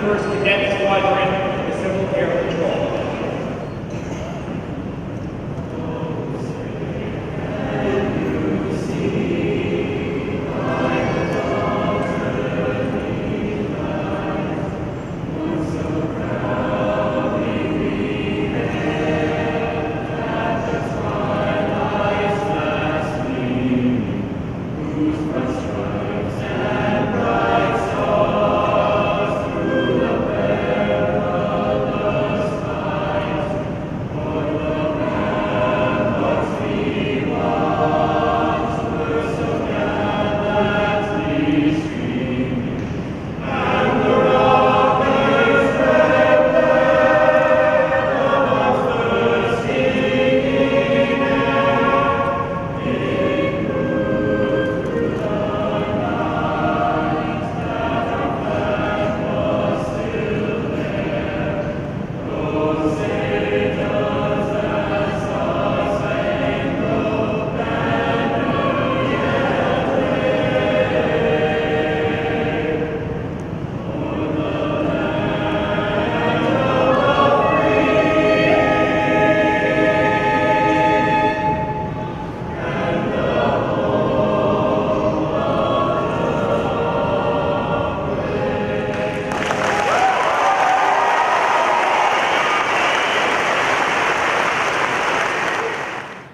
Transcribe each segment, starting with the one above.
1st Cadet Squadron, the Civil Air Patrol.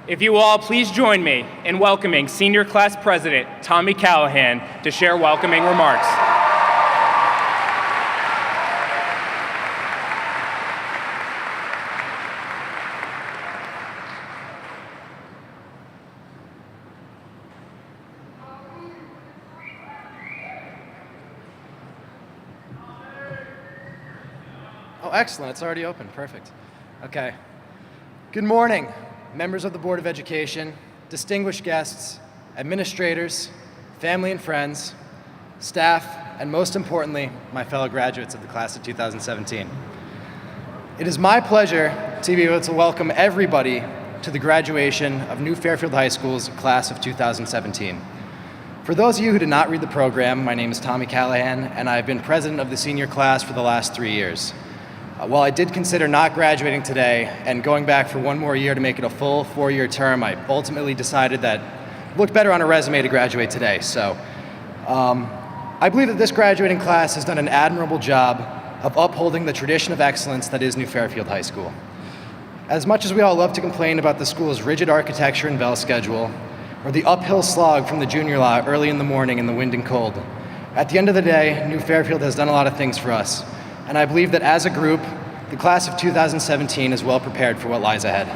If you will all please join me in welcoming Senior Class President Tommy Callahan to share welcoming remarks. Oh, excellent. It's already open. Perfect. Okay. Good morning, members of the Board of Education, distinguished guests, administrators, family and friends, staff, and most importantly, my fellow graduates of the class of 2017. It is my pleasure to be able to welcome everybody to the graduation of New Fairfield High School's class of 2017. For those of you who did not read the program, my name is Tommy Callahan, and I've been president of the senior class for the last 3 years. While I did consider not graduating today and going back for one more year to make it a full 4-year term, I ultimately decided that it looked better on a resume to graduate today. So I believe that this graduating class has done an admirable job of upholding the tradition of excellence that is New Fairfield High School. As much as we all love to complain about the school's rigid architecture and bell schedule, or the uphill slog from the junior lot early in the morning in the wind and cold, at the end of the day, New Fairfield has done a lot of things for us. And I believe that as a group, the class of 2017 is well prepared for what lies ahead.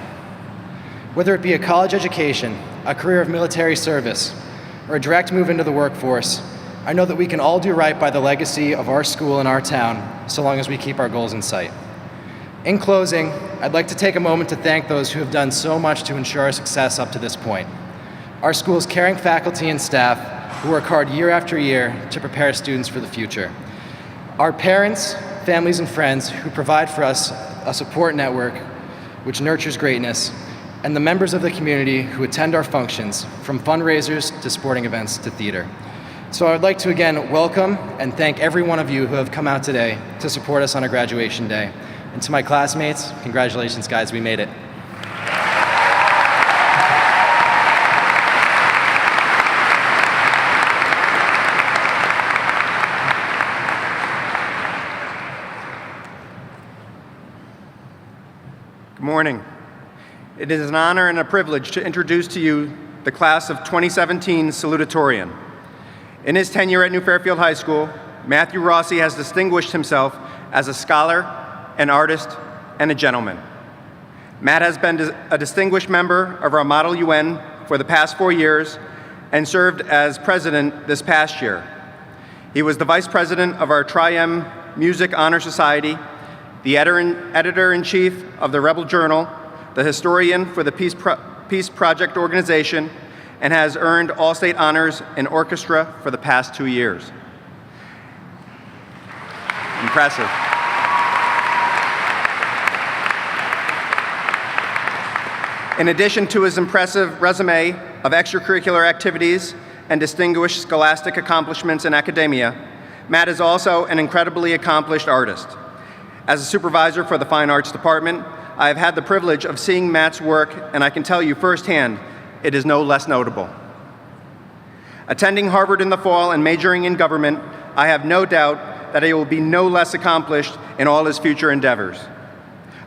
Whether it be a college education, a career of military service, or a direct move into the workforce, I know that we can all do right by the legacy of our school and our town, so long as we keep our goals in sight. In closing, I'd like to take a moment to thank those who have done so much to ensure our success up to this point. Our school's caring faculty and staff who work hard year after year to prepare students for the future. Our parents, families, and friends who provide for us a support network which nurtures greatness, and the members of the community who attend our functions, from fundraisers to sporting events to theater. So I would like to again welcome and thank every one of you who have come out today to support us on our graduation day. And to my classmates, congratulations guys, we made it. Good morning. It is an honor and a privilege to introduce to you the class of 2017 Salutatorian. In his tenure at New Fairfield High School, Matthew Rossi has distinguished himself as a scholar, an artist, and a gentleman. Matt has been a distinguished member of our Model UN for the past 4 years and served as president this past year. He was the vice president of our Tri-M Music Honor Society, the editor-in-chief of the Rebel Journal, the historian for the Peace Project organization, and has earned all-state honors in orchestra for the past 2 years. Impressive. In addition to his impressive resume of extracurricular activities and distinguished scholastic accomplishments in academia, Matt is also an incredibly accomplished artist. As a supervisor for the Fine Arts Department, I have had the privilege of seeing Matt's work, and I can tell you firsthand, it is no less notable. Attending Harvard in the fall and majoring in government, I have no doubt that he will be no less accomplished in all his future endeavors.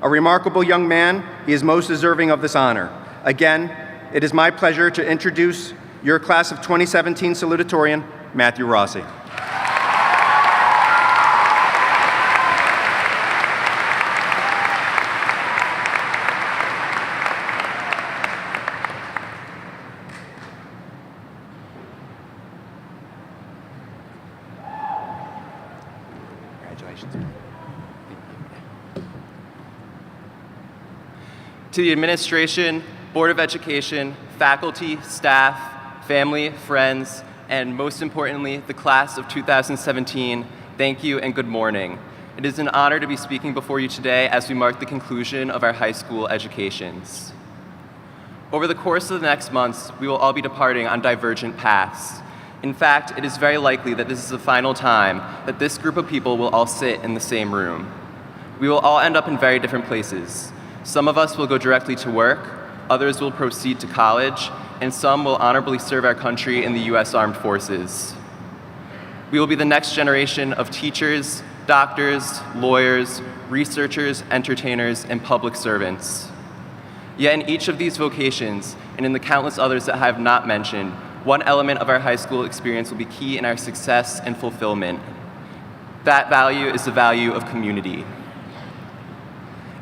A remarkable young man, he is most deserving of this honor. Again, it is my pleasure to introduce your class of 2017 salutatorian, Matthew Rossi. To the administration, Board of Education, faculty, staff, family, friends, and most importantly, the class of 2017, thank you and good morning. It is an honor to be speaking before you today as we mark the conclusion of our high school educations. Over the course of the next months, we will all be departing on divergent paths. In fact, it is very likely that this is the final time that this group of people will all sit in the same room. We will all end up in very different places. Some of us will go directly to work, others will proceed to college, and some will honorably serve our country in the U.S. Armed Forces. We will be the next generation of teachers, doctors, lawyers, researchers, entertainers, and public servants. Yet in each of these vocations, and in the countless others that I have not mentioned, one element of our high school experience will be key in our success and fulfillment. That value is the value of community.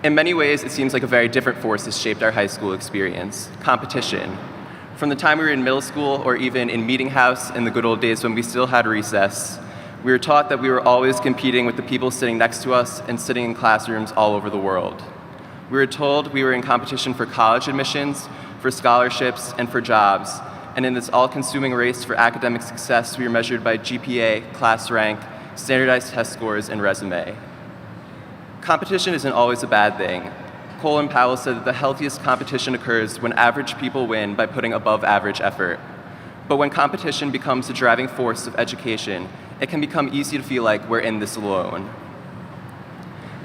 In many ways, it seems like a very different force has shaped our high school experience: competition. From the time we were in middle school or even in meeting house in the good old days when we still had recess, we were taught that we were always competing with the people sitting next to us and sitting in classrooms all over the world. We were told we were in competition for college admissions, for scholarships, and for jobs. And in this all-consuming race for academic success, we were measured by GPA, class rank, standardized test scores, and resume. Competition isn't always a bad thing. Colin Powell said that the healthiest competition occurs when average people win by putting above average effort. But when competition becomes the driving force of education, it can become easy to feel like we're in this alone.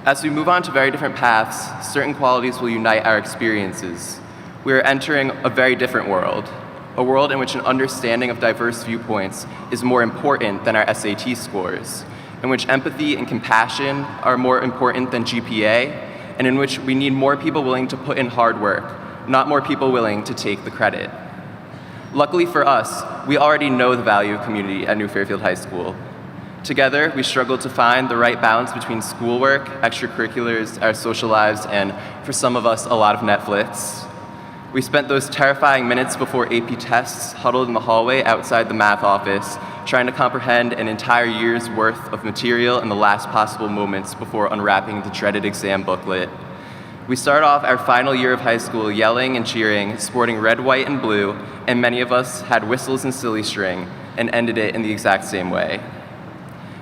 As we move on to very different paths, certain qualities will unite our experiences. We are entering a very different world, a world in which an understanding of diverse viewpoints is more important than our SAT scores, in which empathy and compassion are more important than GPA, and in which we need more people willing to put in hard work, not more people willing to take the credit. Luckily for us, we already know the value of community at New Fairfield High School. Together, we struggled to find the right balance between schoolwork, extracurriculars, our social lives, and for some of us, a lot of Netflix. We spent those terrifying minutes before AP tests huddled in the hallway outside the math office, trying to comprehend an entire year's worth of material in the last possible moments before unwrapping the dreaded exam booklet. We started off our final year of high school yelling and cheering, sporting red, white, and blue, and many of us had whistles and silly string, and ended it in the exact same way.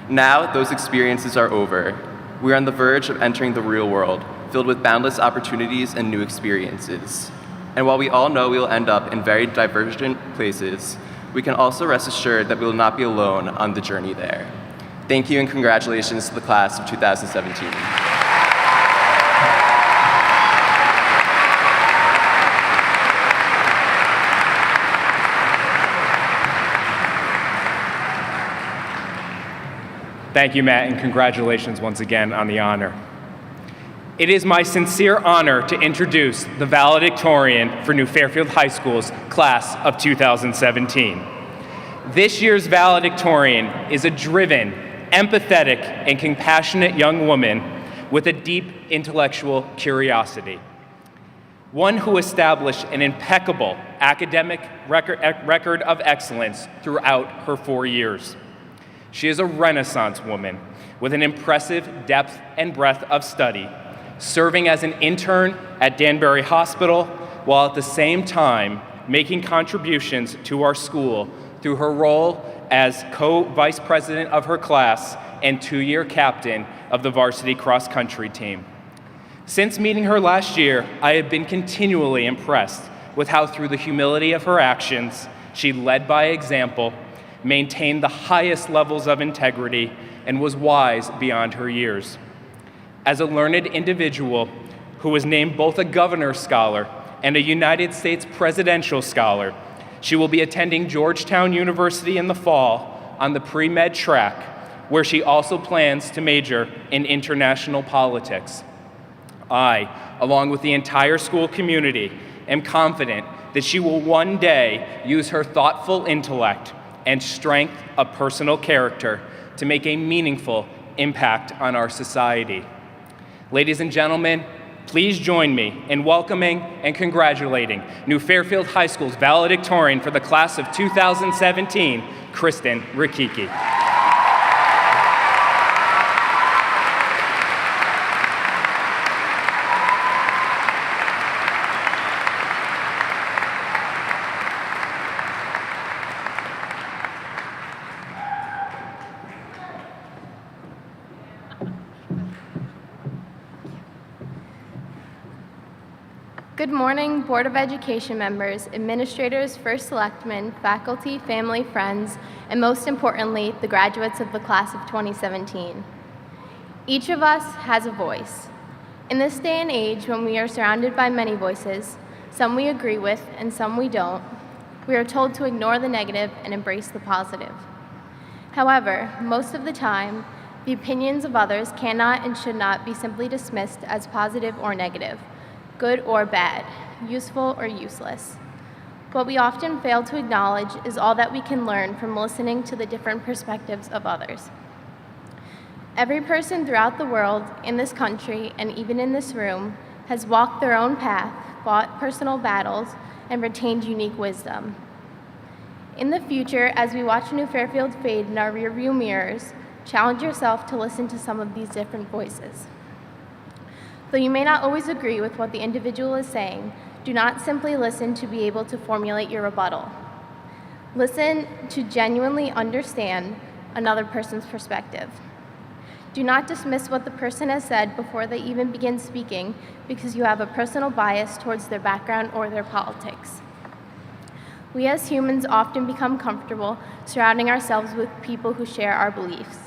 Now, those experiences are over. We are on the verge of entering the real world, filled with boundless opportunities and new experiences. And while we all know we will end up in very divergent places, we can also rest assured that we will not be alone on the journey there. Thank you and congratulations to the class of 2017. Thank you, Matt, and congratulations once again on the honor. It is my sincere honor to introduce the valedictorian for New Fairfield High School's class of 2017. This year's valedictorian is a driven, empathetic, and compassionate young woman with a deep intellectual curiosity. One who established an impeccable academic record of excellence throughout her 4 years. She is a Renaissance woman with an impressive depth and breadth of study, serving as an intern at Danbury Hospital while at the same time making contributions to our school through her role as co-vice president of her class and 2-year captain of the varsity cross-country team. Since meeting her last year, I have been continually impressed with how through the humility of her actions, she led by example, maintained the highest levels of integrity, and was wise beyond her years. As a learned individual who was named both a Governor's Scholar and a United States Presidential Scholar, she will be attending Georgetown University in the fall on the pre-med track, where she also plans to major in international politics. I, along with the entire school community, am confident that she will one day use her thoughtful intellect and strength of personal character to make a meaningful impact on our society. Ladies and gentlemen, please join me in welcoming and congratulating New Fairfield High School's valedictorian for the class of 2017, Kristen Rikiki. Good morning, Board of Education members, administrators, first selectmen, faculty, family, friends, and most importantly, the graduates of the class of 2017. Each of us has a voice. In this day and age, when we are surrounded by many voices, some we agree with and some we don't, we are told to ignore the negative and embrace the positive. However, most of the time, the opinions of others cannot and should not be simply dismissed as positive or negative, good or bad, useful or useless. What we often fail to acknowledge is all that we can learn from listening to the different perspectives of others. Every person throughout the world, in this country, and even in this room, has walked their own path, fought personal battles, and retained unique wisdom. In the future, as we watch New Fairfield fade in our rearview mirrors, challenge yourself to listen to some of these different voices. Though you may not always agree with what the individual is saying, do not simply listen to be able to formulate your rebuttal. Listen to genuinely understand another person's perspective. Do not dismiss what the person has said before they even begin speaking because you have a personal bias towards their background or their politics. We as humans often become comfortable surrounding ourselves with people who share our beliefs.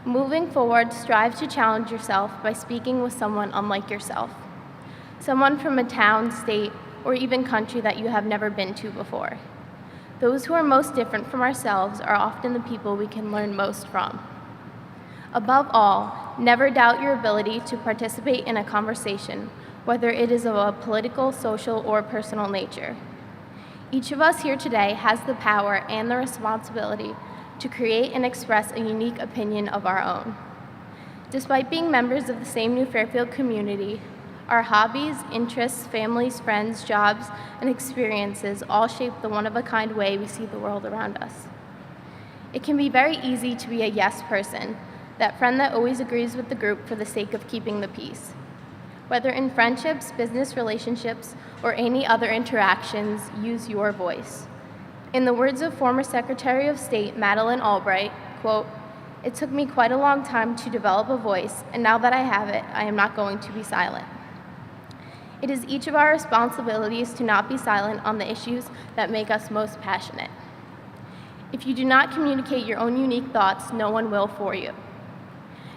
Moving forward, strive to challenge yourself by speaking with someone unlike yourself. Someone from a town, state, or even country that you have never been to before. Those who are most different from ourselves are often the people we can learn most from. Above all, never doubt your ability to participate in a conversation, whether it is of a political, social, or personal nature. Each of us here today has the power and the responsibility to create and express a unique opinion of our own. Despite being members of the same New Fairfield community, our hobbies, interests, families, friends, jobs, and experiences all shape the one-of-a-kind way we see the world around us. It can be very easy to be a yes person, that friend that always agrees with the group for the sake of keeping the peace. Whether in friendships, business relationships, or any other interactions, use your voice. In the words of former Secretary of State Madeleine Albright, quote, "It took me quite a long time to develop a voice, and now that I have it, I am not going to be silent." It is each of our responsibilities to not be silent on the issues that make us most passionate. If you do not communicate your own unique thoughts, no one will for you.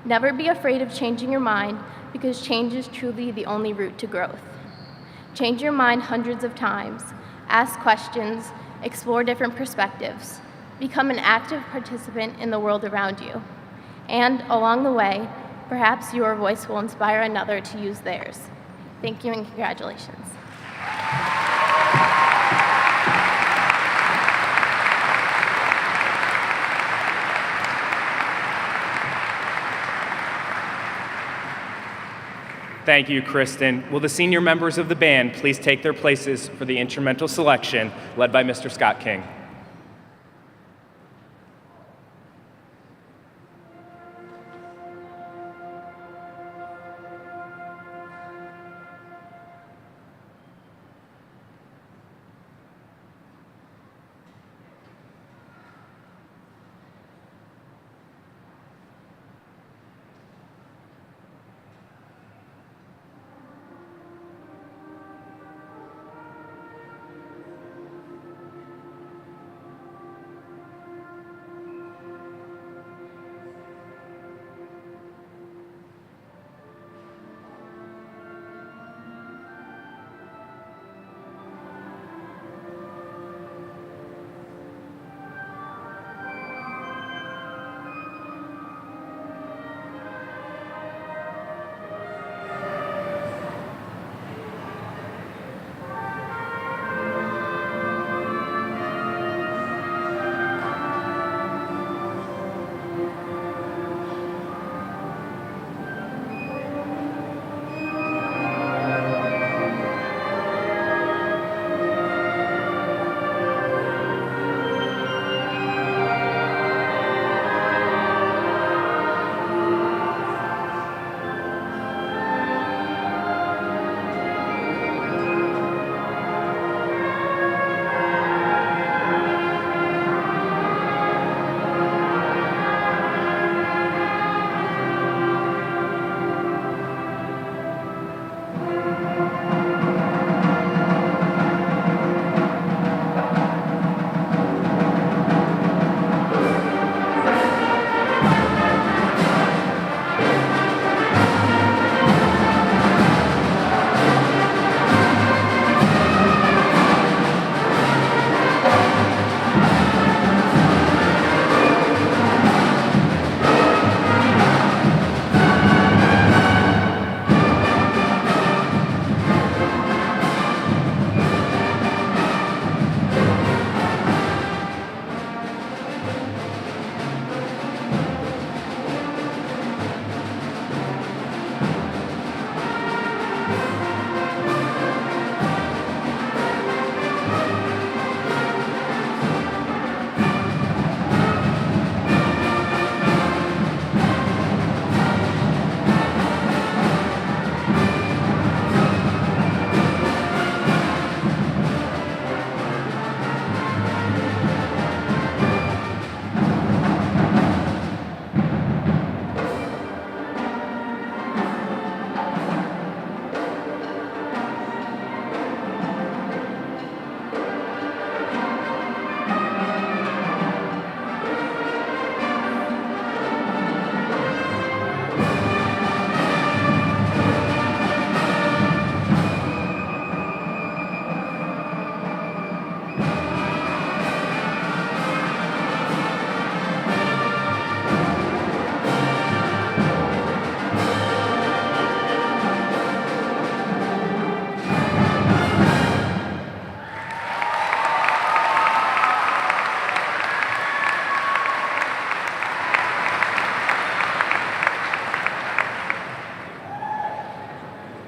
Never be afraid of changing your mind, because change is truly the only route to growth. Change your mind hundreds of times, ask questions, explore different perspectives, become an active participant in the world around you, and along the way, perhaps your voice will inspire another to use theirs. Thank you and congratulations. Thank you, Kristen. Will the senior members of the band please take their places for the instrumental selection led by Mr. Scott King?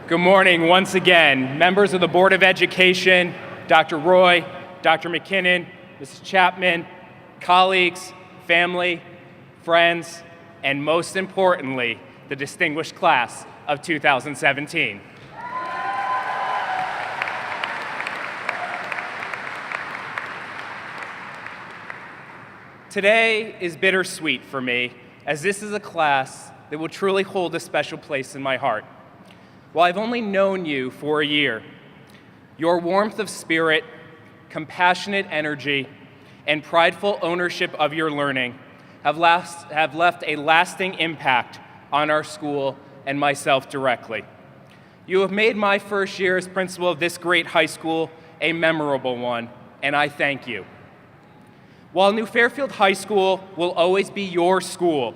Good morning once again, members of the Board of Education, Dr. Roy, Dr. McKinnon, Mrs. Chapman, colleagues, family, friends, and most importantly, the distinguished class of 2017. Today is bittersweet for me, as this is a class that will truly hold a special place in my heart. While I've only known you for a year, your warmth of spirit, compassionate energy, and prideful ownership of your learning have left a lasting impact on our school and myself directly. You have made my first year as principal of this great high school a memorable one, and I thank you. While New Fairfield High School will always be your school,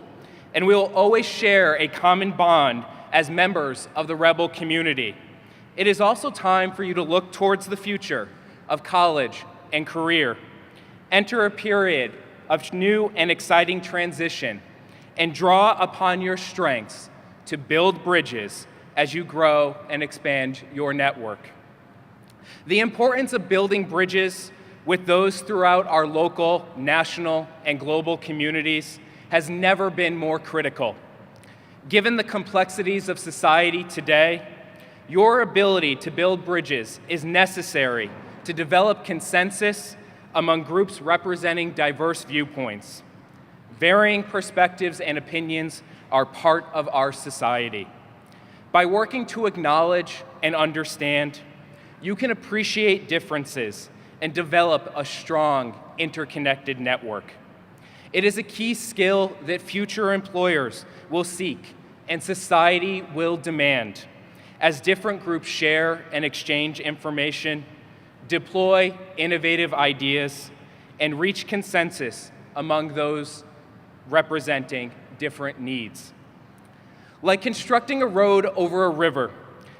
and we will always share a common bond as members of the Rebel community, it is also time for you to look towards the future of college and career. Enter a period of new and exciting transition, and draw upon your strengths to build bridges as you grow and expand your network. The importance of building bridges with those throughout our local, national, and global communities has never been more critical. Given the complexities of society today, your ability to build bridges is necessary to develop consensus among groups representing diverse viewpoints. Varying perspectives and opinions are part of our society. By working to acknowledge and understand, you can appreciate differences and develop a strong, interconnected network. It is a key skill that future employers will seek and society will demand as different groups share and exchange information, deploy innovative ideas, and reach consensus among those representing different needs. Like constructing a road over a river,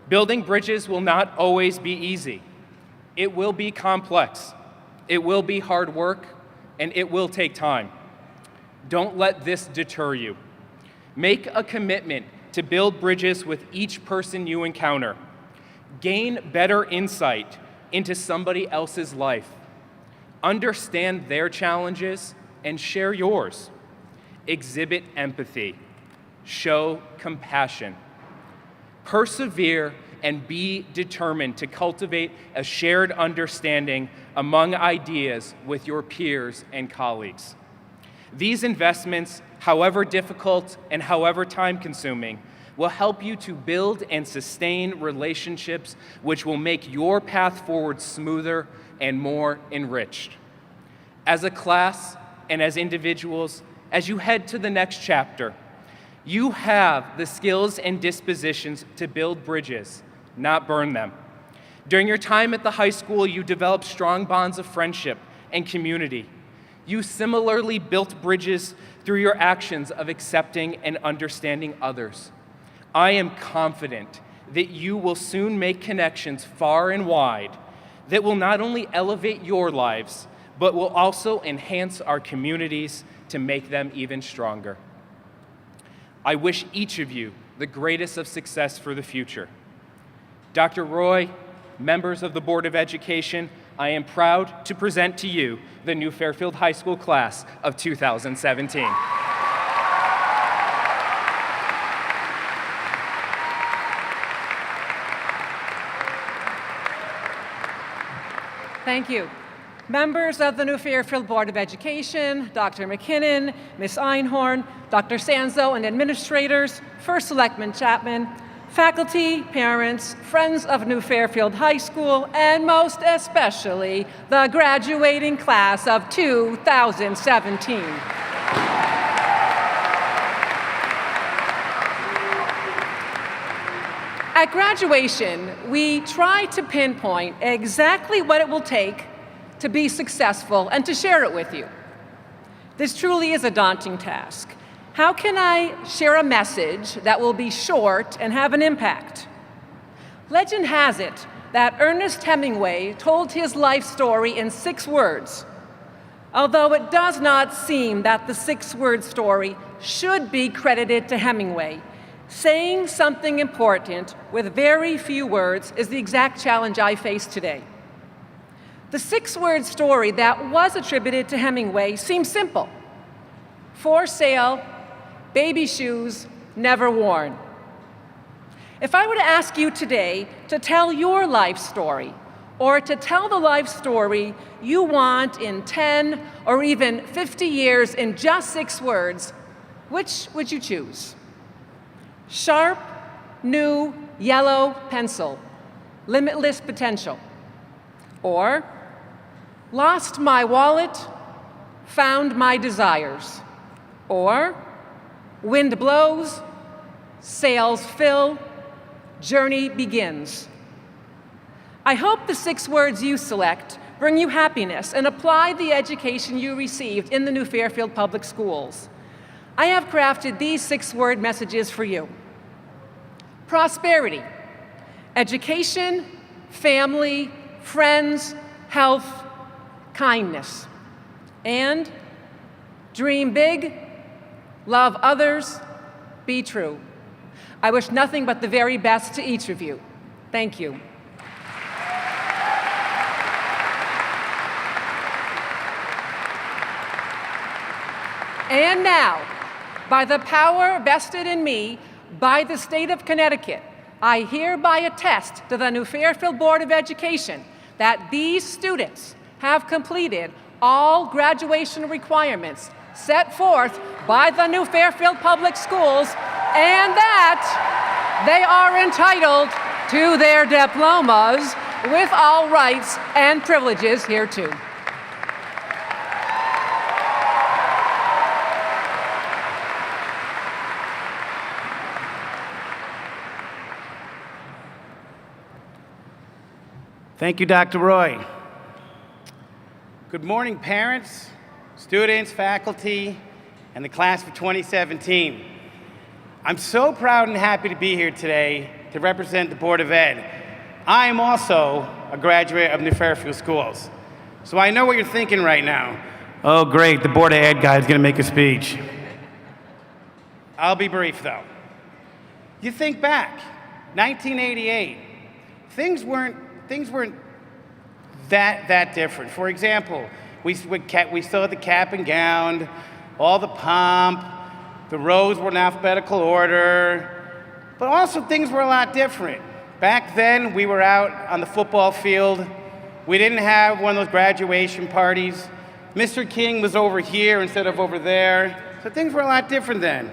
building bridges will not always be easy. It will be complex, it will be hard work, and it will take time. Don't let this deter you. Make a commitment to build bridges with each person you encounter. Gain better insight into somebody else's life. Understand their challenges and share yours. Exhibit empathy. Show compassion. Persevere and be determined to cultivate a shared understanding among ideas with your peers and colleagues. These investments, however difficult and however time-consuming, will help you to build and sustain relationships which will make your path forward smoother and more enriched. As a class and as individuals, as you head to the next chapter, you have the skills and dispositions to build bridges, not burn them. During your time at the high school, you developed strong bonds of friendship and community. You similarly built bridges through your actions of accepting and understanding others. I am confident that you will soon make connections far and wide that will not only elevate your lives, but will also enhance our communities to make them even stronger. I wish each of you the greatest of success for the future. Dr. Roy, members of the Board of Education, I am proud to present to you the New Fairfield High School class of 2017. Thank you. Members of the New Fairfield Board of Education, Dr. McKinnon, Ms. Einhorn, Dr. Sanzo, and administrators, First Selectman Chapman, faculty, parents, friends of New Fairfield High School, and most especially the graduating class of 2017. At graduation, we try to pinpoint exactly what it will take to be successful and to share it with you. This truly is a daunting task. How can I share a message that will be short and have an impact? Legend has it that Ernest Hemingway told his life story in 6 words, although it does not seem that the 6-word story should be credited to Hemingway, Saying something important with very few words is the exact challenge I face today. The 6-word story that was attributed to Hemingway seems simple. For sale, baby shoes, never worn. If I were to ask you today to tell your life story, or to tell the life story you want in 10 or even 50 years in just 6 words, which would you choose? Sharp, new, yellow pencil, limitless potential. Or, lost my wallet, found my desires. Or, wind blows, sails fill, journey begins. I hope the 6 words you select bring you happiness and apply the education you received in the New Fairfield Public Schools. I have crafted these 6-word messages for you. Prosperity, education, family, friends, health, kindness. And dream big, love others, be true. I wish nothing but the very best to each of you. Thank you. And now, by the power vested in me by the state of Connecticut, I hereby attest to the New Fairfield Board of Education that these students have completed all graduation requirements set forth by the New Fairfield Public Schools, and that they are entitled to their diplomas with all rights and privileges hereto. Thank you, Dr. Roy. Good morning, parents, students, faculty, and the class of 2017. I'm so proud and happy to be here today to represent the Board of Ed. I am also a graduate of New Fairfield Schools. So I know what you're thinking right now. Oh, great, the Board of Ed guy is going to make a speech. I'll be brief, though. You think back, 1988, things weren't that different. For example, we still had the cap and gown, all the pomp, the rows were in alphabetical order, but also things were a lot different. Back then, we were out on the football field. We didn't have one of those graduation parties. Mr. King was over here instead of over there, so things were a lot different then.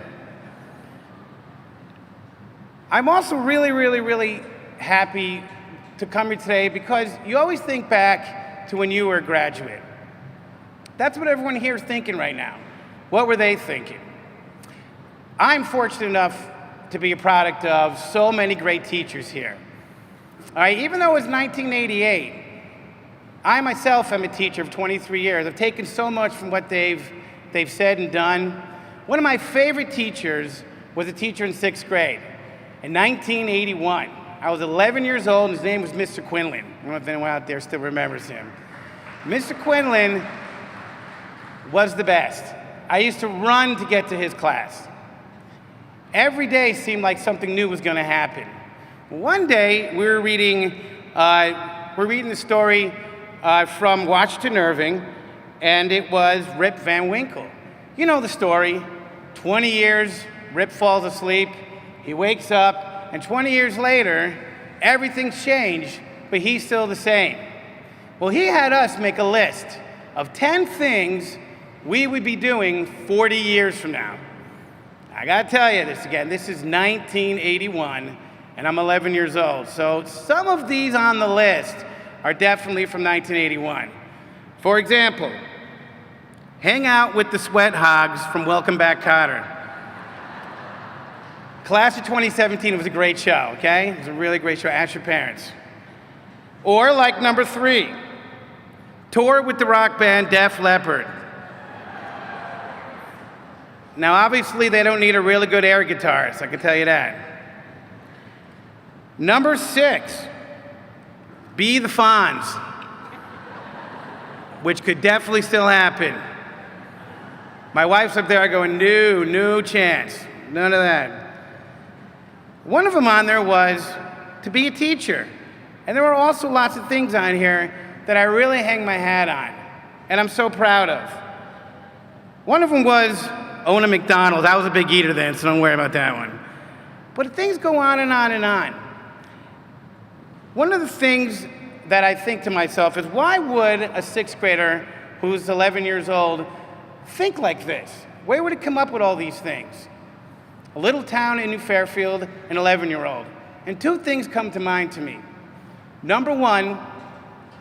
I'm also really happy to come here today because you always think back to when you were a graduate. That's what everyone here is thinking right now. What were they thinking? I'm fortunate enough to be a product of so many great teachers here. All right, even though it was 1988, I myself am a teacher of 23 years. I've taken so much from what they've said and done. One of my favorite teachers was a teacher in 6th grade in 1981. I was 11 years old, and his name was Mr. Quinlan. I don't know if anyone out there still remembers him. Mr. Quinlan was the best. I used to run to get to his class. Every day seemed like something new was going to happen. One day, we were reading the story from Washington Irving, and it was Rip Van Winkle. You know the story. 20 years, Rip falls asleep, he wakes up, and 20 years later, everything's changed, but he's still the same. Well, he had us make a list of 10 things we would be doing 40 years from now. I gotta tell you this again, this is 1981, and I'm 11 years old. So some of these on the list are definitely from 1981. For example, hang out with the sweat hogs from Welcome Back, Kotter. Class of 2017 was a great show, okay? It was a really great show. Ask your parents. Or like number 3, tour with the rock band Def Leppard. Now, obviously, they don't need a really good air guitarist, I can tell you that. Number 6, be the Fonz, which could definitely still happen. My wife's up there going, no chance, none of that. One of them on there was to be a teacher. And there were also lots of things on here that I really hang my hat on, and I'm so proud of. One of them was own a McDonald's. I was a big eater then, so don't worry about that one. But things go on and on and on. One of the things that I think to myself is, why would a sixth grader who's 11 years old think like this? Where would it come up with all these things? A little town in New Fairfield, an 11-year-old. And two things come to mind to me. Number one,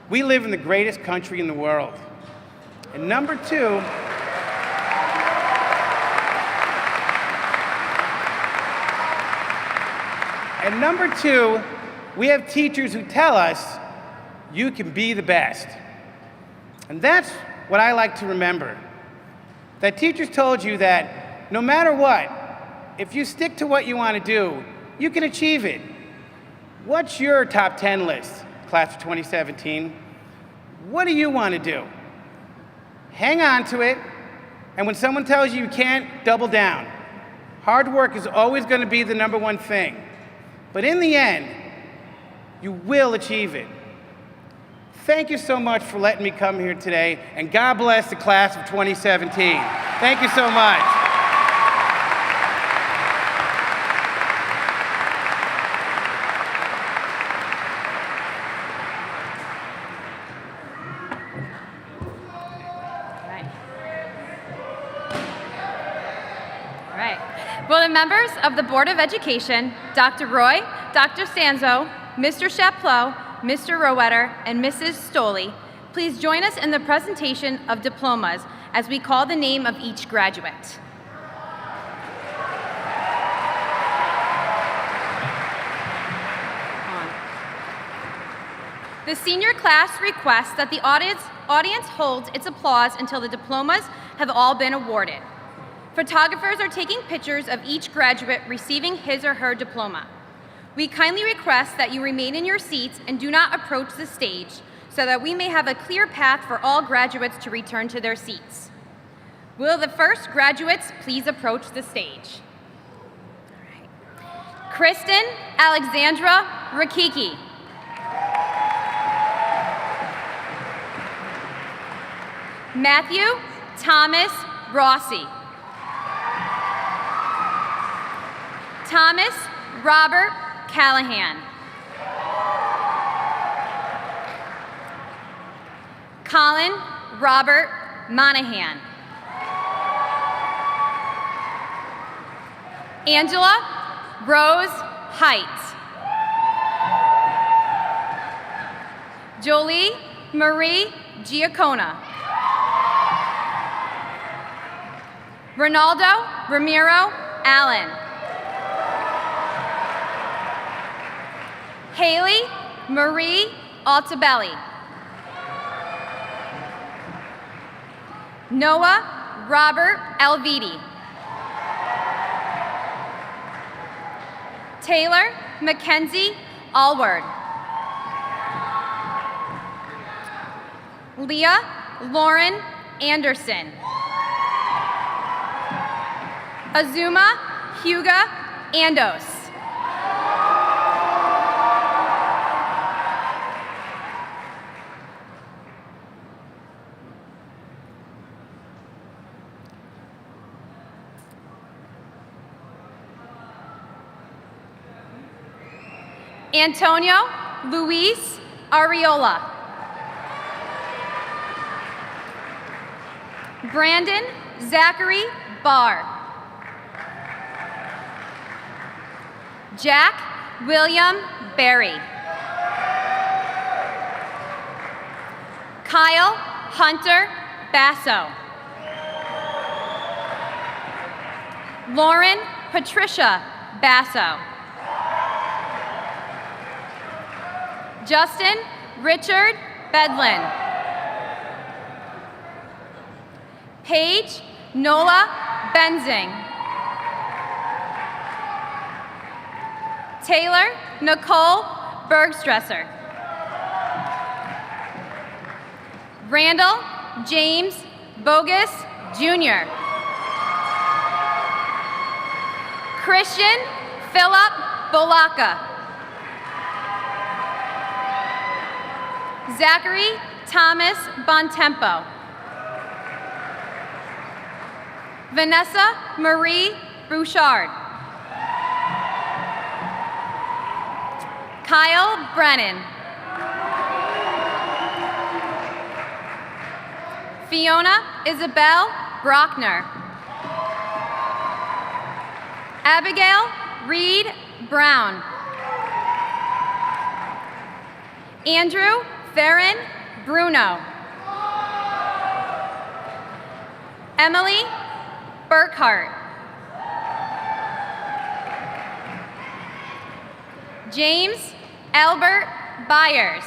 we live in the greatest country in the world. And number two, we have teachers who tell us, you can be the best. And that's what I like to remember. That teachers told you that no matter what, if you stick to what you want to do, you can achieve it. What's your top 10 list, class of 2017? What do you want to do? Hang on to it, and when someone tells you you can't, double down. Hard work is always going to be the number one thing. But in the end, you will achieve it. Thank you so much for letting me come here today, and God bless the class of 2017. Thank you so much. Will the members of the Board of Education, Dr. Roy, Dr. Stanzo, Mr. Chaplot, Mr. Rowetter, and Mrs. Stoley, please join us in the presentation of diplomas as we call the name of each graduate. The senior class requests that the audience holds its applause until the diplomas have all been awarded. Photographers are taking pictures of each graduate receiving his or her diploma. We kindly request that you remain in your seats and do not approach the stage so that we may have a clear path for all graduates to return to their seats. Will the first graduates please approach the stage? All right. Kristen Alexandra Rakiki. Matthew Thomas Rossi. Thomas Robert Callahan. Colin Robert Monahan. Angela Rose Height. Jolie Marie Giacona. Ronaldo Ramiro Allen. Haley Marie Altabelli. Noah Robert Elvidi. Taylor Mackenzie Allward. Leah Lauren Anderson. Azuma Huga Andos. Antonio Luis Ariola. Brandon Zachary Barr. Jack William Berry. Kyle Hunter Basso. Lauren Patricia Basso. Justin Richard Bedlin. Paige Nola Benzing. Taylor Nicole Bergstresser. Randall James Bogus Jr. Christian Philip Bolaka. Zachary Thomas Bontempo. Vanessa Marie Bouchard. Kyle Brennan. Fiona Isabel Brockner. Abigail Reed Brown. Andrew Farron Bruno. Emily Burkhart. James Albert Byers.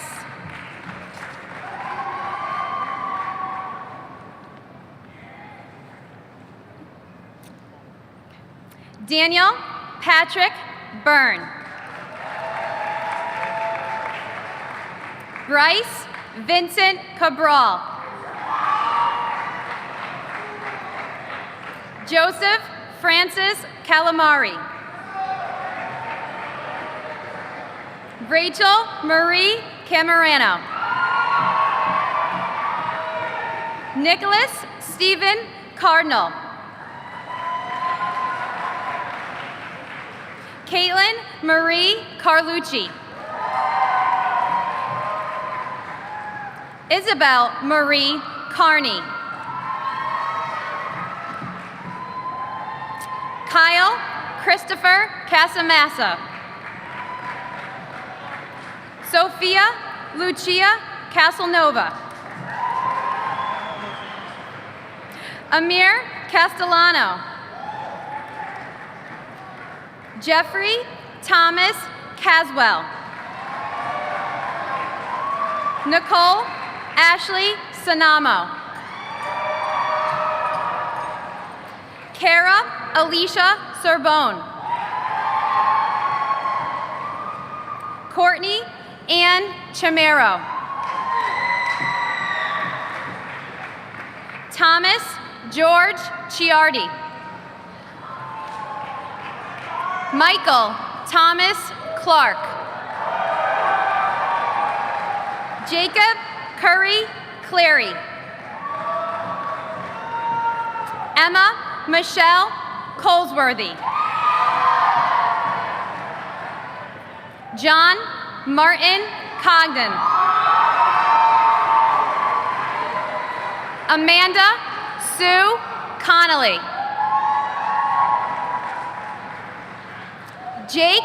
Daniel Patrick Byrne. Bryce Vincent Cabral. Joseph Francis Calamari. Rachel Marie Camerano. Nicholas Stephen Cardinal. Caitlin Marie Carlucci. Isabel Marie Carney. Kyle Christopher Casamassa. Sophia Lucia Casalnova. Amir Castellano. Jeffrey Thomas Caswell. Nicole Ashley Sanamo. Kara Alicia Sorbonne. Courtney Ann Chamero. Thomas George Ciardi. Michael Thomas Clark. Jacob Curry Clary. Emma Michelle Colesworthy. John Martin Cogden. Amanda Sue Connolly. Jake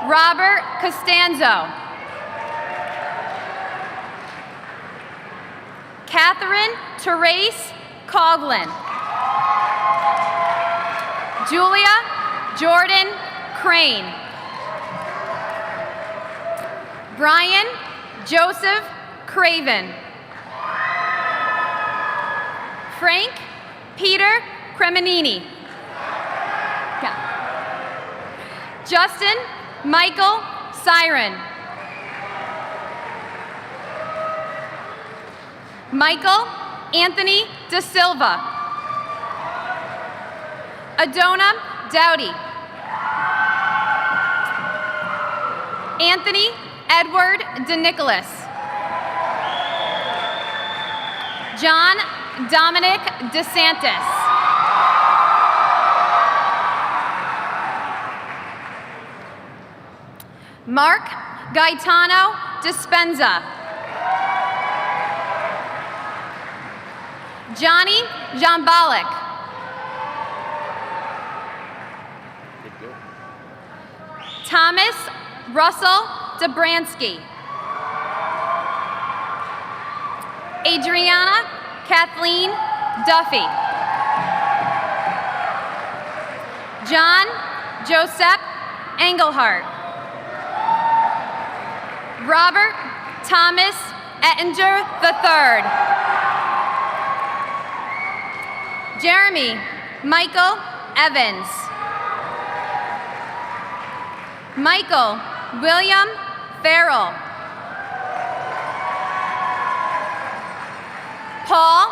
Robert Costanzo. Catherine Therese Coughlin. Julia Jordan Crane. Brian Joseph Craven. Frank Peter Cremonini. Justin Michael Siren. Michael Anthony De Silva. Adona Dowdy. Anthony Edward DeNicholas. John Dominic DeSantis. Mark Gaetano Dispenza. Johnny Jambalik. Thomas Russell Dobransky. Adriana Kathleen Duffy. John Joseph Engelhart. Robert Thomas Ettinger III. Jeremy Michael Evans. Michael William Farrell. Paul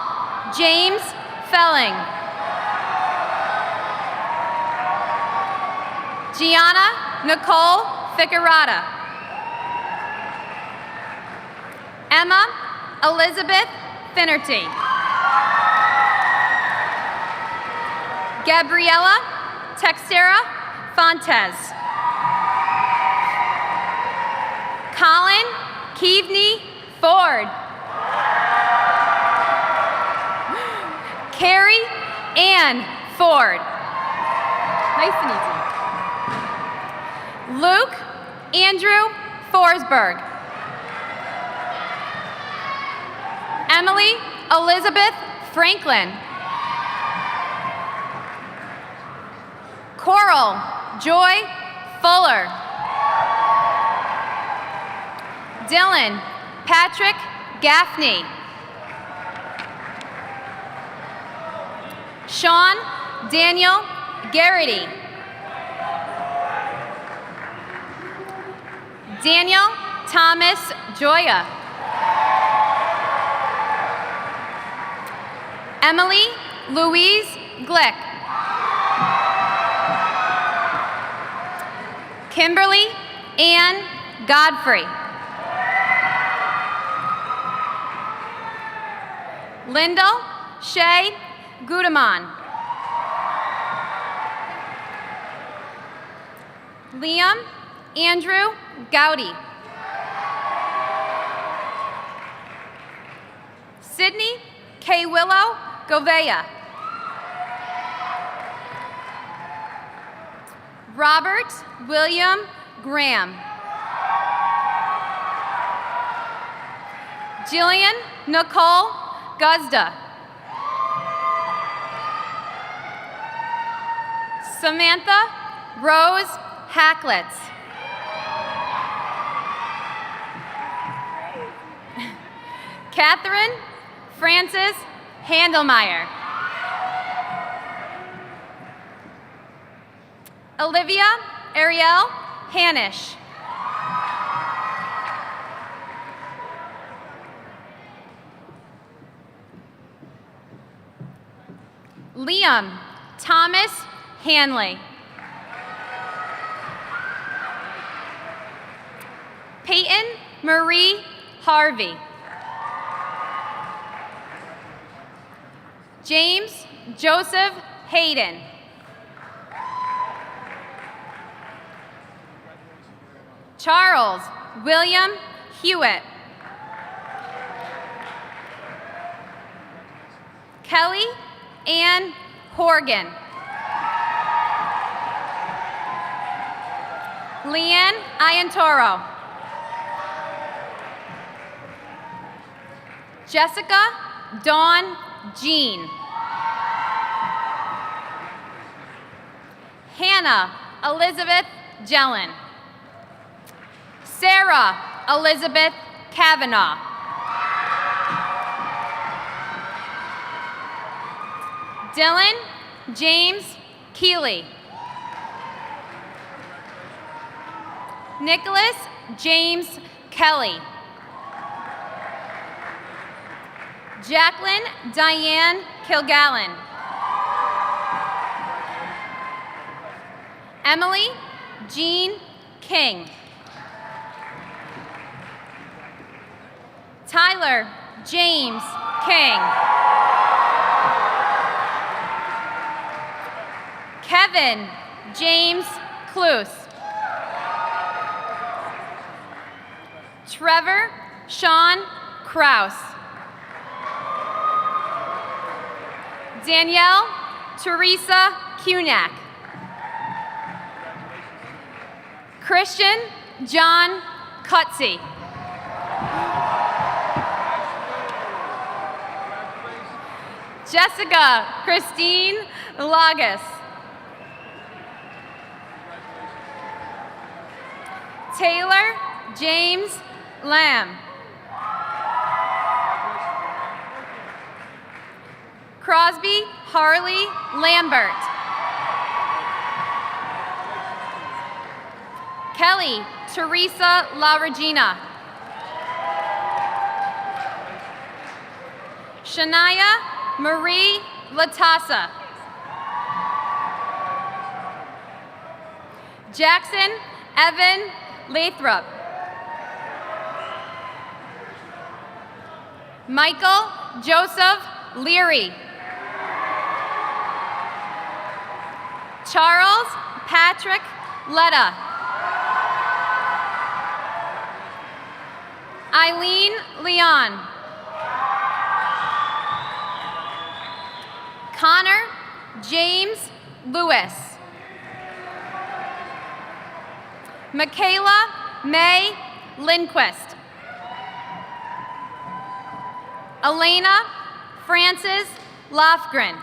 James Felling. Gianna Nicole Ficarata. Emma Elizabeth Finnerty. Gabriella Texera Fontes. Colin Keavney Ford. Carrie Ann Ford. Nice and easy. Luke Andrew Forsberg. Emily Elizabeth Franklin. Coral Joy Fuller. Dylan Patrick Gaffney. Sean Daniel Garrity. Daniel Thomas Joya. Emily Louise Glick. Kimberly Ann Godfrey. Lyndall Shay Gudeman. Liam Andrew Gowdy. Sydney K. Willow Govea. Robert William Graham. Jillian Nicole Guzda. Samantha Rose Hacklitz. Catherine Frances Handelmeyer. Olivia Ariel Hanish. Liam Thomas Hanley. Peyton Marie Harvey. James Joseph Hayden. Charles William Hewitt. Kelly Ann Horgan. Leanne Iantoro. Jessica Dawn Jean. Hannah Elizabeth Jellin. Sarah Elizabeth Kavanaugh. Dylan James Keeley. Nicholas James Kelly. Jacqueline Diane Kilgallen. Emily Jean King. Tyler James King. Kevin James Cluse. Trevor Sean Kraus. Danielle Teresa Kunak. Christian John Cutsey. Jessica Christine Lagas. Taylor James Lamb. Crosby Harley Lambert. Kelly Teresa La Regina. Shania Marie Latassa. Jackson Evan Lathrop. Michael Joseph Leary. Charles Patrick Letta. Eileen Leon. Connor James Lewis. Michaela May Lindquist. Elena Frances Lofgren.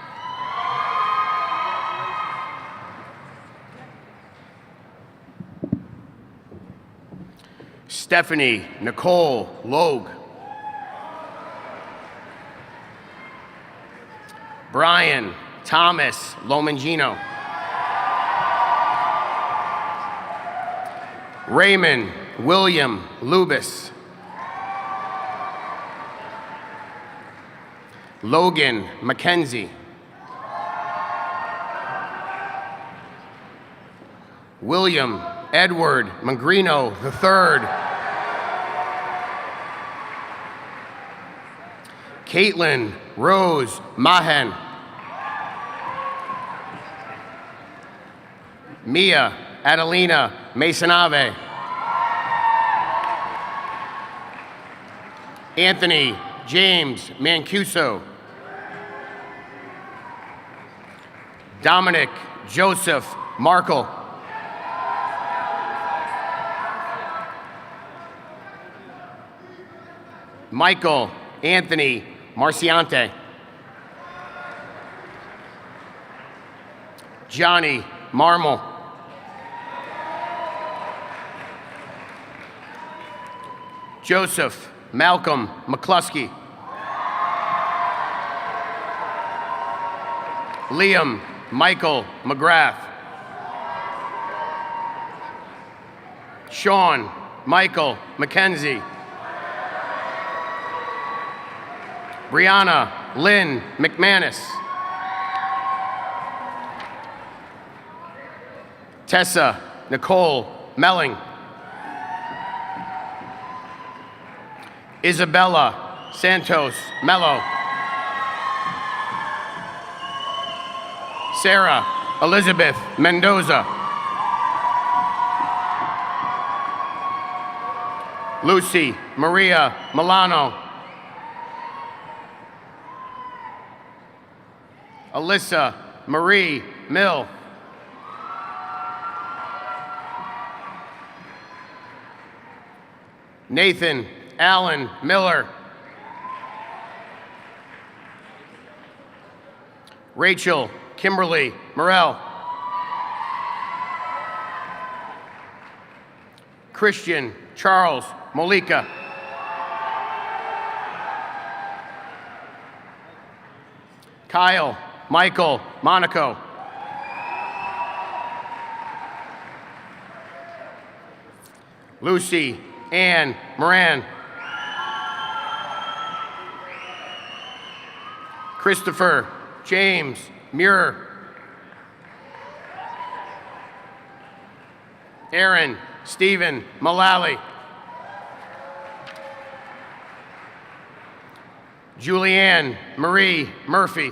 Stephanie Nicole Logue. Brian Thomas Lomangino. Raymond William Lubis. Logan McKenzie. William Edward Mangrino III. Caitlin Rose Mahen. Mia Adelina Masonave. Anthony James Mancuso. Dominic Joseph Markle. Michael Anthony Marciante. Johnny Marmol. Joseph Malcolm McCluskey. Liam Michael McGrath. Sean Michael McKenzie. Brianna Lynn McManus. Tessa Nicole Melling. Isabella Santos Mello. Sarah Elizabeth Mendoza. Lucy Maria Milano. Alyssa Marie Mill. Nathan Allen Miller. Rachel Kimberly Morell. Christian Charles Molika. Kyle Michael Monaco. Lucy Ann Moran. Christopher James Muir. Aaron Stephen Mullally. Julianne Marie Murphy.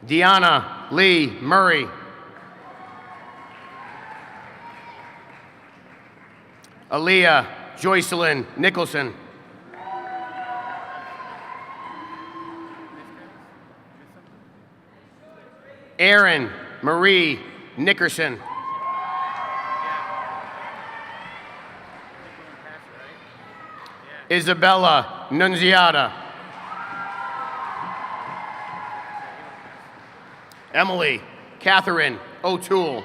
Deanna Lee Murray. Aaliyah Joycelyn Nicholson. Erin Marie Nickerson. Isabella Nunziata. Emily Catherine O'Toole.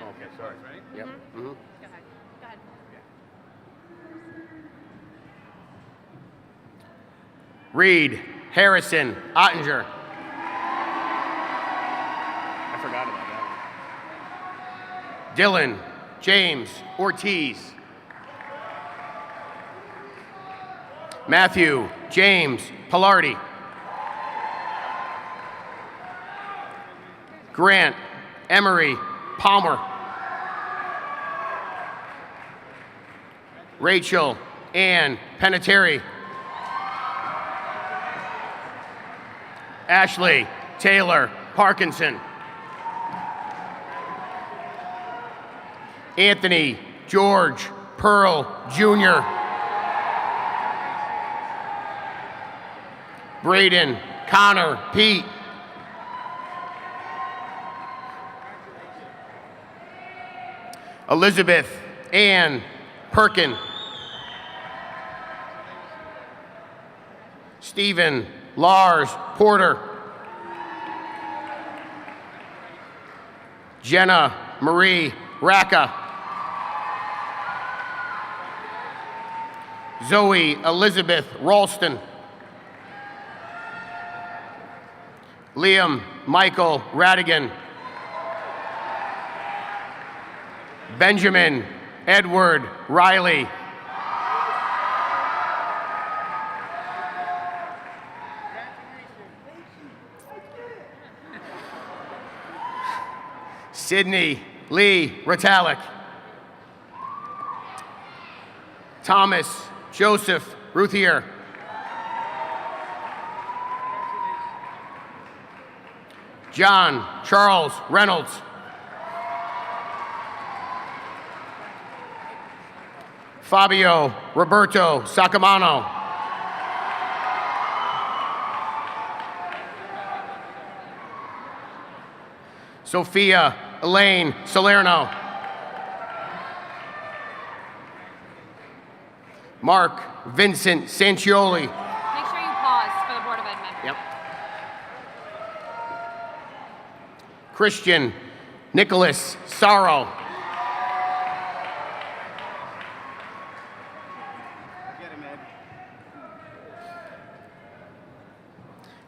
Okay, sorry. Yep. Mm-hmm. Go ahead. Reed Harrison Ottinger. I forgot about that one. Dylan James Ortiz. Matthew James Pilardi. Grant Emery Palmer. Rachel Ann Peneteri. Ashley Taylor Parkinson. Anthony George Pearl Jr. Braden Connor Pete. Elizabeth Ann Perkin. Stephen Lars Porter. Jenna Marie Racca. Zoe Elizabeth Ralston. Liam Michael Radigan. Benjamin Edward Riley. Sydney Lee Ritalik. Thomas Joseph Ruthier. John Charles Reynolds. Fabio Roberto Sacamano. Sophia Elaine Salerno. Mark Vincent Sancioli. Make sure you pause for the Board of Ed member. Yep. Christian Nicholas Sorrow.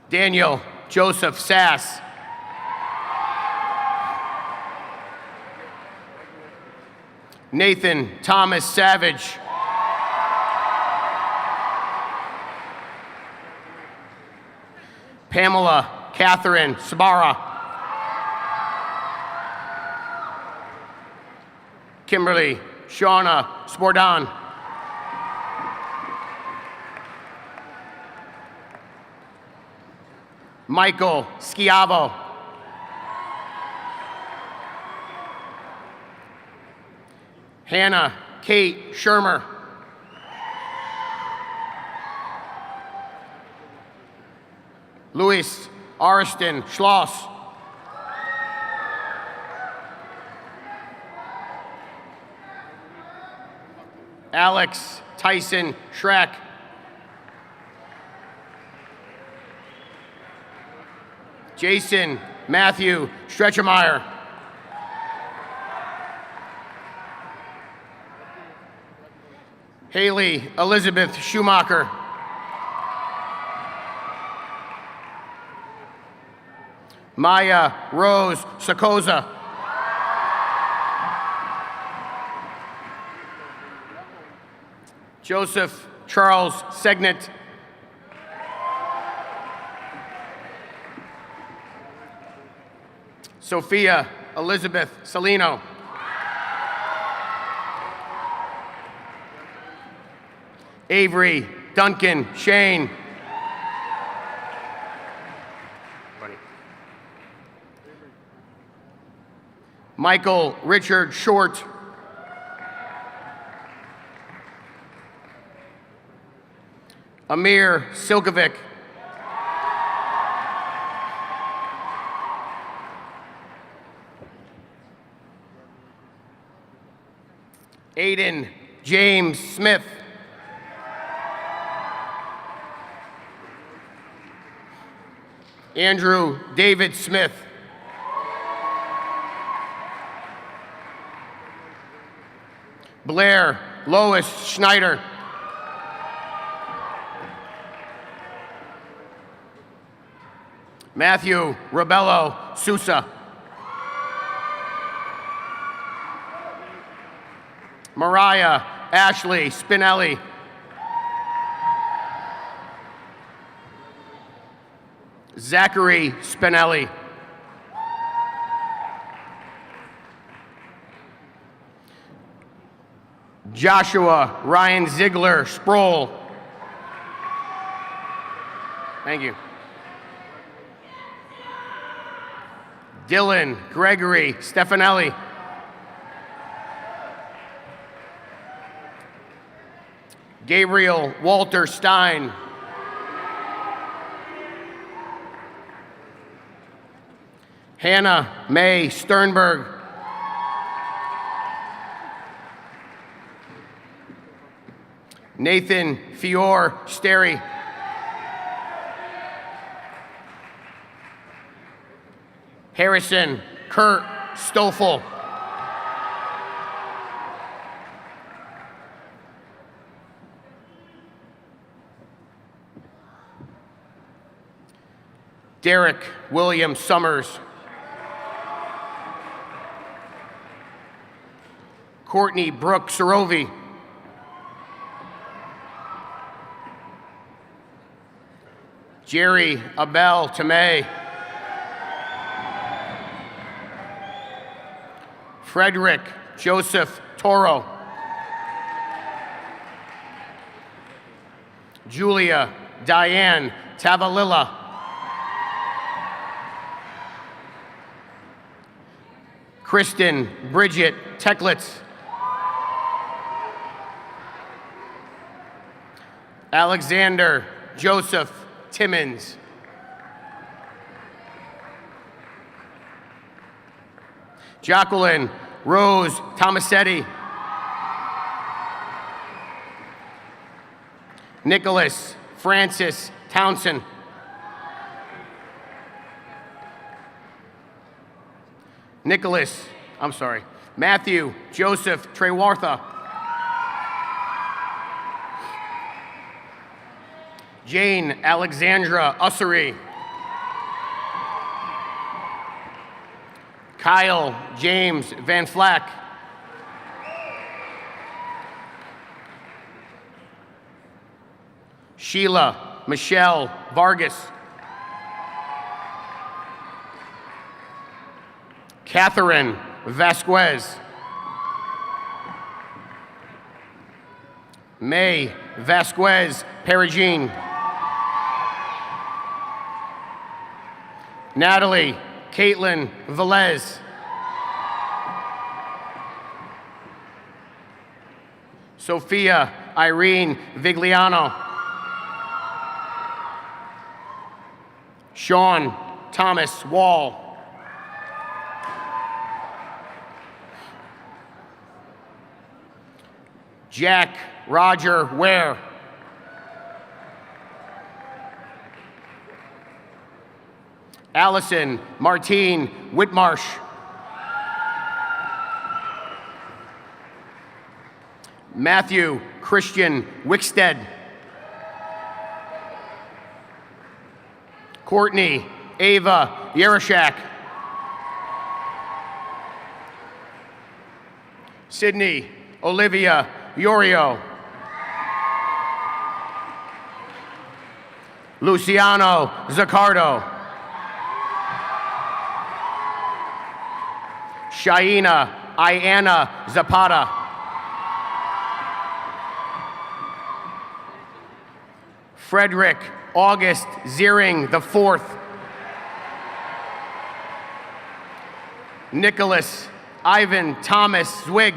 Daniel Joseph Sass. Nathan Thomas Savage. Pamela Catherine Sabara. Kimberly Shauna Spordan. Michael Schiavo. Hannah Kate Shermer. Luis Ariston Schloss. Alex Tyson Schreck. Jason Matthew Stretchemeyer. Haley Elizabeth Schumacher. Maya Rose Sokoza. Joseph Charles Segnet. Sophia Elizabeth Salino. Avery Duncan Shane. Michael Richard Short. Amir Silkovic. Aiden James Smith. Andrew David Smith. Blair Lois Schneider. Matthew Rebello Sousa. Mariah Ashley Spinelli. Zachary Spinelli. Joshua Ryan Ziegler Sproul. Thank you. Dylan Gregory Stefanelli. Gabriel Walter Stein. Hannah Mae Sternberg. Nathan Fior Sterry. Harrison Kurt Stoffel. Derek William Summers. Courtney Brooke Sorovi. Jerry Abel Tomei. Frederick Joseph Toro. Julia Diane Tavalila. Kristen Bridget Techlitz. Alexander Joseph Timmons. Jacqueline Rose Tomasetti. Nicholas Francis Townsend. Matthew Joseph Trewartha. Jane Alexandra Ussery. Kyle James Van Flack. Sheila Michelle Vargas. Catherine Vasquez. May Vasquez Perigine. Natalie Caitlin Velez. Sophia Irene Vigliano. Sean Thomas Wall. Jack Roger Ware. Allison Martine Whitmarsh. Matthew Christian Wickstead. Courtney Ava Yerashak. Sydney Olivia Yorio. Luciano Zaccardo. Shaina Iana Zapata. Frederick August Ziering IV. Nicholas Ivan Thomas Zwig.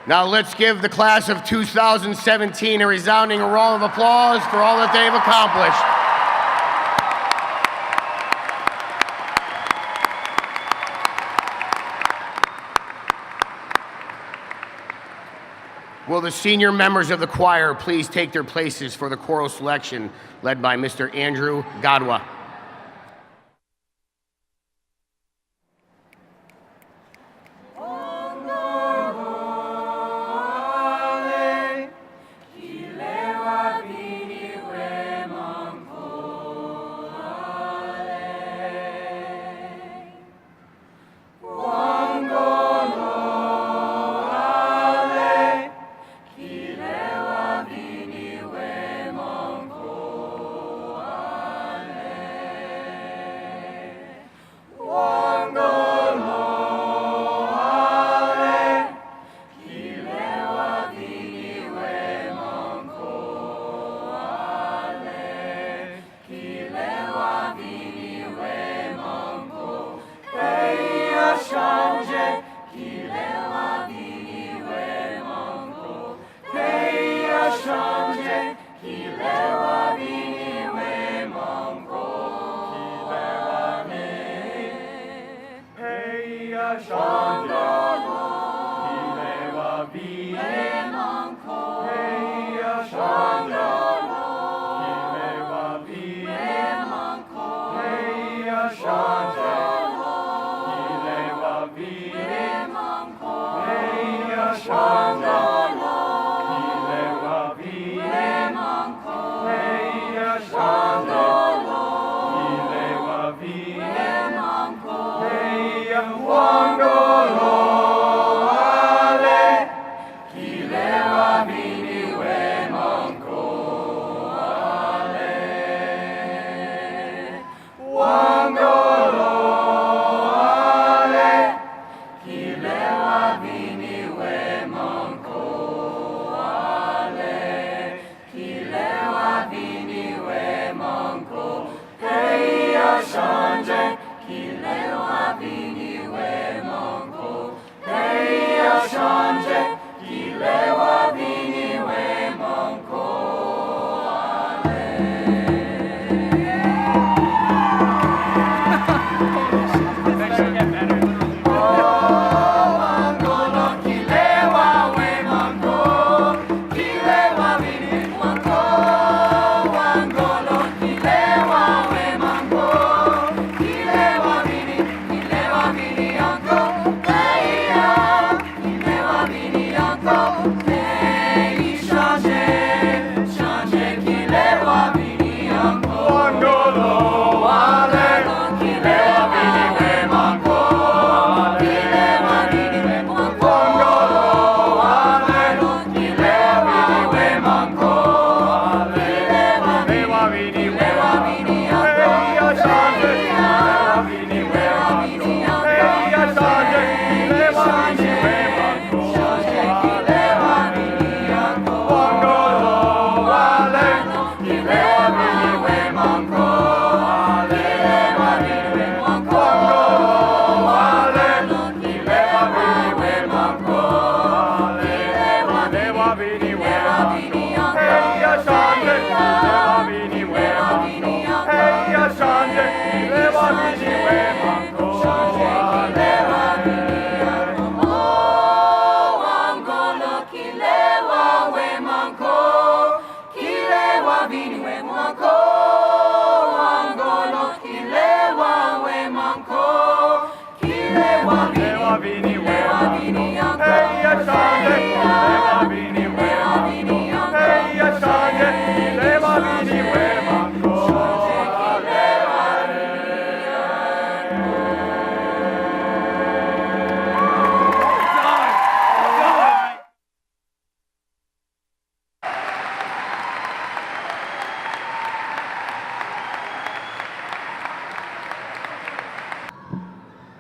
Now let's give the class of 2017 a resounding round of applause for all that they've accomplished. Will the senior members of the choir please take their places for the choral selection led by Mr. Andrew Godwa. Vini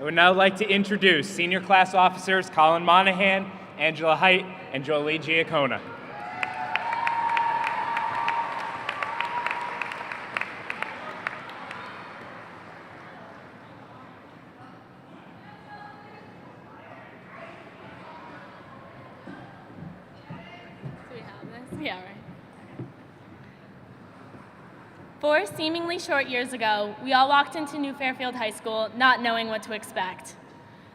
I would now like to introduce senior class officers Colin Monahan, Angela Height, and Jolie Giacona. Do we have this? Yeah, right. 4 seemingly short years ago, we all walked into New Fairfield High School not knowing what to expect.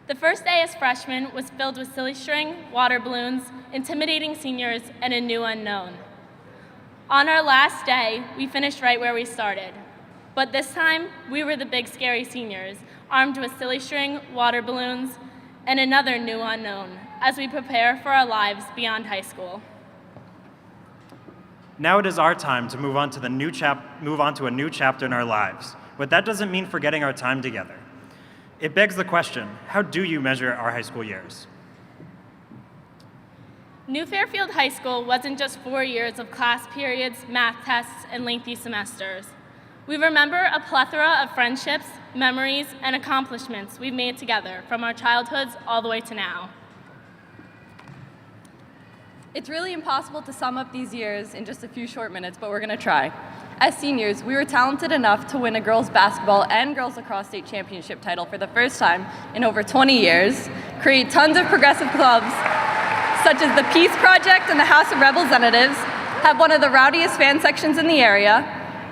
The first day as freshmen was filled with silly string, water balloons, intimidating seniors, and a new unknown. On our last day, we finished right where we started. But this time, we were the big scary seniors, armed with silly string, water balloons, and another new unknown as we prepare for our lives beyond high school. Now it is our time to move on to a new chapter in our lives, but that doesn't mean forgetting our time together. It begs the question, how do you measure our high school years? New Fairfield High School wasn't just 4 years of class periods, math tests, and lengthy semesters. We remember a plethora of friendships, memories, and accomplishments we've made together from our childhoods all the way to now. It's really impossible to sum up these years in just a few short minutes, but we're going to try. As seniors, we were talented enough to win a girls' basketball and girls' lacrosse state championship title for the first time in over 20 years, create tons of progressive clubs, such as the Peace Project and the House of Representatives, have one of the rowdiest fan sections in the area,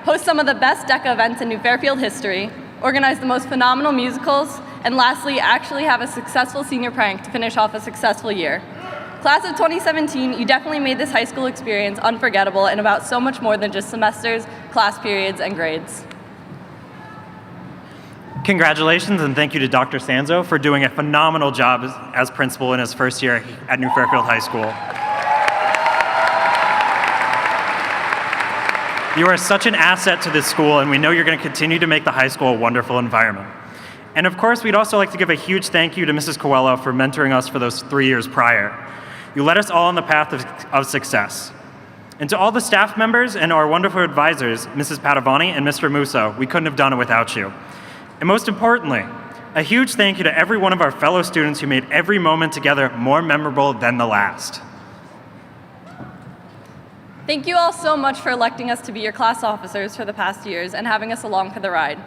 host some of the best DECA events in New Fairfield history, organize the most phenomenal musicals, and lastly, actually have a successful senior prank to finish off a successful year. Class of 2017, you definitely made this high school experience unforgettable and about so much more than just semesters, class periods, and grades. Congratulations and thank you to Dr. Sanzo for doing a phenomenal job as principal in his first year at New Fairfield High School. You are such an asset to this school, and we know you're going to continue to make the high school a wonderful environment. And of course, we'd also like to give a huge thank you to Mrs. Coelho for mentoring us for those 3 years prior. You led us all on the path of success. And to all the staff members and our wonderful advisors, Mrs. Padavani and Mr. Musso, we couldn't have done it without you. And most importantly, a huge thank you to every one of our fellow students who made every moment together more memorable than the last. Thank you all so much for electing us to be your class officers for the past years and having us along for the ride.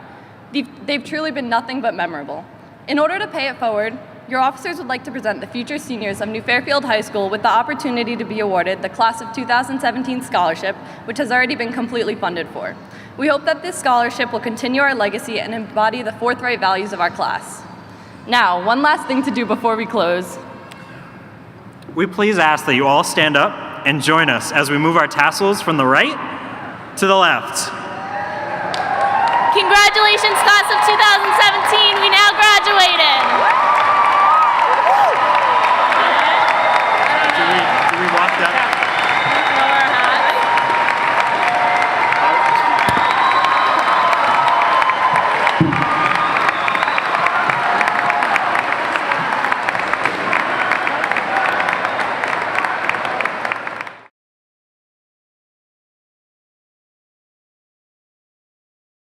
They've truly been nothing but memorable. In order to pay it forward, your officers would like to present the future seniors of New Fairfield High School with the opportunity to be awarded the Class of 2017 scholarship, which has already been completely funded for. We hope that this scholarship will continue our legacy and embody the forthright values of our class. Now, one last thing to do before we close. We please ask that you all stand up and join us as we move our tassels from the right to the left. Congratulations, class of 2017. We now graduated.